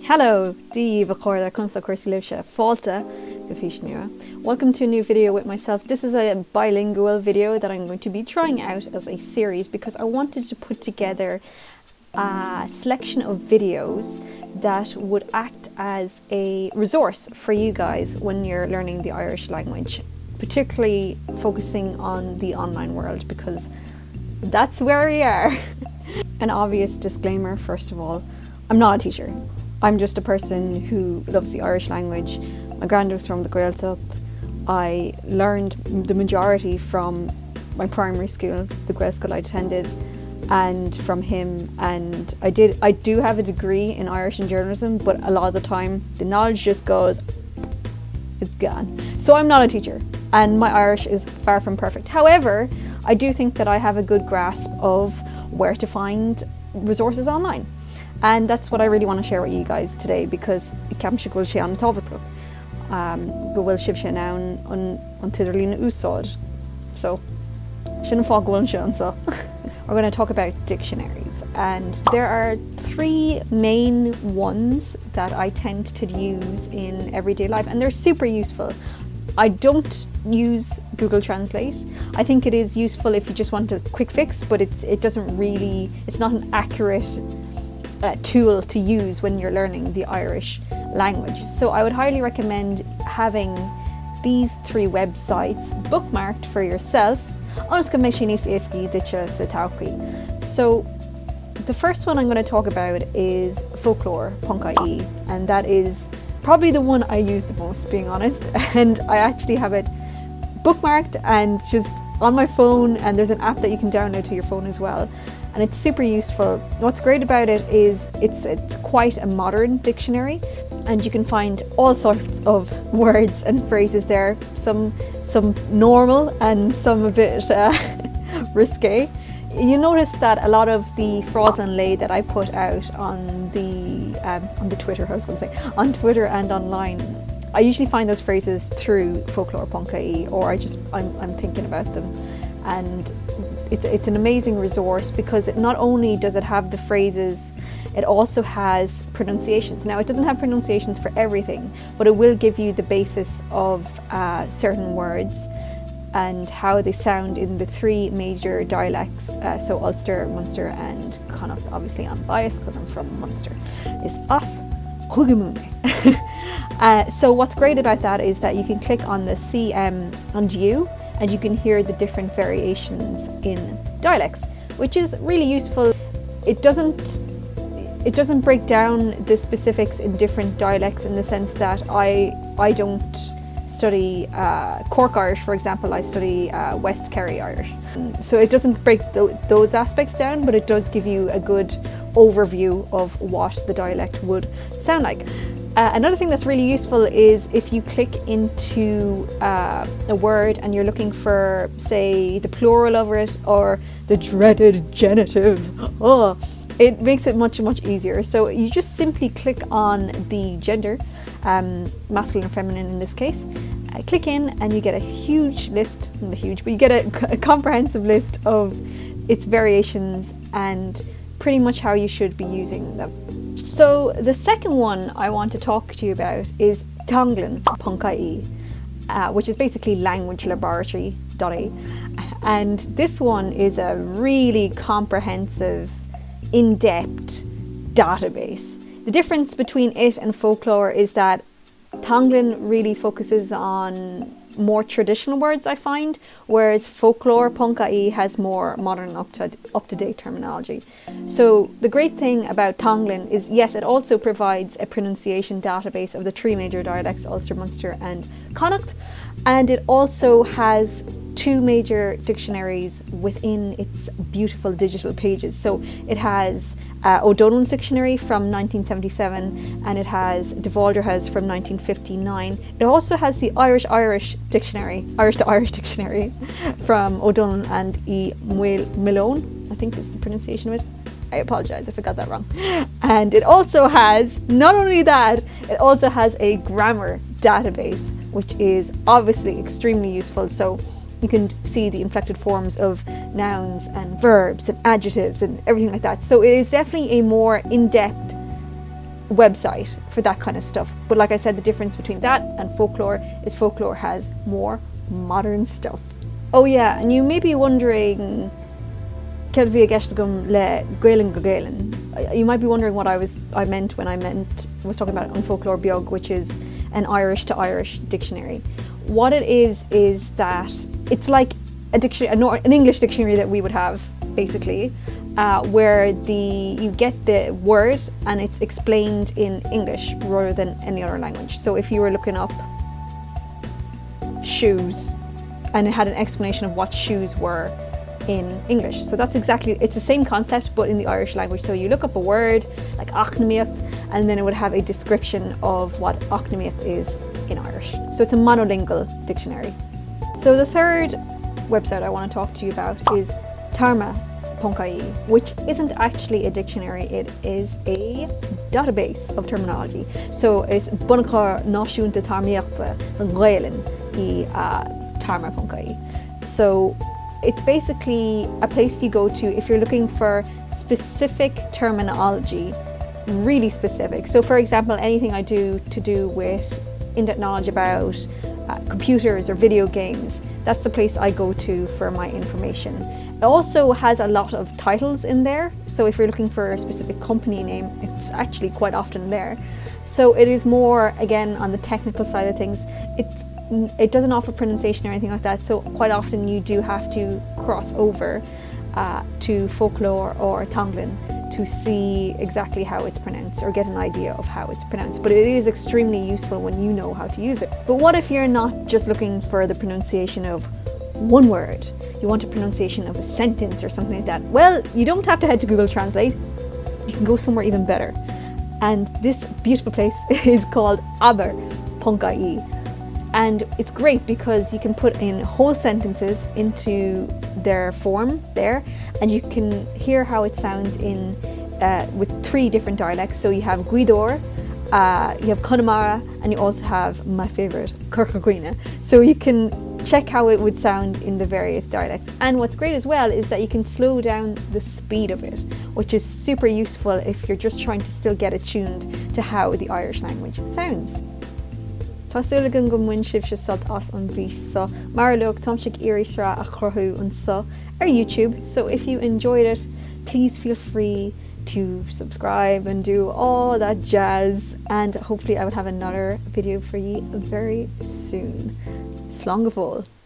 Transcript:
Hello, Díomh Chorda Kunsa Corsi Lucia Falta Gafishnua. Welcome to a new video with myself. This is a bilingual video that I'm going to be trying out as a series because I wanted to put together a selection of videos that would act as a resource for you guys when you're learning the Irish language, particularly focusing on the online world because that's where we are. An obvious disclaimer, first of all, I'm not a teacher. I'm just a person who loves the Irish language. My granddad was from the Gaeilge. I learned the majority from my primary school, the Gaeilge school I attended, and from him. And I do have a degree in Irish and journalism, but a lot of the time the knowledge just goes, it's gone. So I'm not a teacher, and my Irish is far from perfect. However, I do think that I have a good grasp of where to find resources online. And that's what I really want to share with you guys today because ceamse go sé an tábhachtach go bhfuil sibh sé ná an tidirlína úsáid. So sin fá go bhfuil sé so. We're going to talk about dictionaries, and there are three main ones that I tend to use in everyday life, and they're super useful. I don't use Google Translate. I think it is useful if you just want a quick fix, but it's not an accurate tool to use when you're learning the Irish language. So I would highly recommend having these three websites bookmarked for yourself. So the first one I'm going to talk about is Folklore.ie, and that is probably the one I use the most, being honest, and I actually have it bookmarked and just on my phone, and there's an app that you can download to your phone as well, and it's super useful. What's great about it is it's quite a modern dictionary, and you can find all sorts of words and phrases there, some normal and some a bit risque. You notice that a lot of the frogs and lay that I put out on the Twitter, on Twitter and online, I usually find those phrases through Folklore.ie, or I'm thinking about them, and it's an amazing resource because not only does it have the phrases, it also has pronunciations. Now, it doesn't have pronunciations for everything, but it will give you the basis of certain words and how they sound in the three major dialects, so Ulster, Munster and Connacht. Obviously I'm biased because I'm from Munster. Is us Úna-Minh. So what's great about that is that you can click on the CM and U, and you can hear the different variations in dialects, which is really useful. It doesn't break down the specifics in different dialects in the sense that I don't study Cork Irish, for example. I study West Kerry Irish. So it doesn't break those aspects down, but it does give you a good overview of what the dialect would sound like. Another thing that's really useful is if you click into a word and you're looking for, say, the plural of it or the dreaded genitive, it makes it much easier. So you just simply click on the gender, masculine or feminine in this case, click in and you get a huge list, not huge, but you get a comprehensive list of its variations and pretty much how you should be using them. So the second one I want to talk to you about is Tognlen.ie, which is basically language-laboratory.ie, and this one is a really comprehensive, in-depth database. The difference between it and Folklore is that Tognlen really focuses on more traditional words, I find, whereas Folklore.ie has more modern, up-to-date terminology. So the great thing about Tognlen is, yes, it also provides a pronunciation database of the three major dialects, Ulster, Munster and Connacht, and it also has two major dictionaries within its beautiful digital pages. So it has O'Donnell's dictionary from 1977, and it has De Valderha's from 1959. It also has the Irish dictionary, Irish to Irish dictionary from O'Donnell and E. Malone, I think is the pronunciation of it. I apologize if I got that wrong. And it also has, not only that, it also has a grammar database, which is obviously extremely useful. So you can see the inflected forms of nouns and verbs and adjectives and everything like that. So it is definitely a more in-depth website for that kind of stuff. But like I said, the difference between that and folklore is folklore has more modern stuff. Oh yeah, and you may be wondering, you might be wondering what I meant when I was talking about an folklore biog, which is an Irish to Irish dictionary. What it is that it's like a dictionary, an English dictionary that we would have, basically, where you get the word and it's explained in English rather than any other language. So if you were looking up shoes and it had an explanation of what shoes were in English. So it's the same concept but in the Irish language. So you look up a word like Úna-Minh and then it would have a description of what Úna-Minh is in Irish. So it's a monolingual dictionary. So the third website I want to talk to you about is Tarma.ie, which isn't actually a dictionary, it is a database of terminology. So it's Bunachar Náisiúnta Tarmaíochta Gaeilge I Tarma.ie. So it's basically a place you go to if you're looking for specific terminology, really specific. So for example, anything I do to do with in-depth knowledge about computers or video games, that's the place I go to for my information. It also has a lot of titles in there, so if you're looking for a specific company name, it's actually quite often there. So it is more, again, on the technical side of things. It doesn't offer pronunciation or anything like that, so quite often you do have to cross over to Folklore or Tognlen to see exactly how it's pronounced or get an idea of how it's pronounced. But it is extremely useful when you know how to use it. But what if you're not just looking for the pronunciation of one word? You want a pronunciation of a sentence or something like that. Well, you don't have to head to Google Translate. You can go somewhere even better. And this beautiful place is called aber.ie. And it's great because you can put in whole sentences into their form there, and you can hear how it sounds with 3 different dialects. So you have Guidor, you have Connemara, and you also have my favorite, Corcagrina. So you can check how it would sound in the various dialects. And what's great as well is that you can slow down the speed of it, which is super useful if you're just trying to still get attuned to how the Irish language sounds. Tásúlagan go muin sibh se sult as an bhís sa, mar leog tomsigh irisra a chorthú an sa YouTube. So if you enjoyed it, please feel free to subscribe and do all that jazz, and hopefully I will have another video for you very soon. Slán go fóill.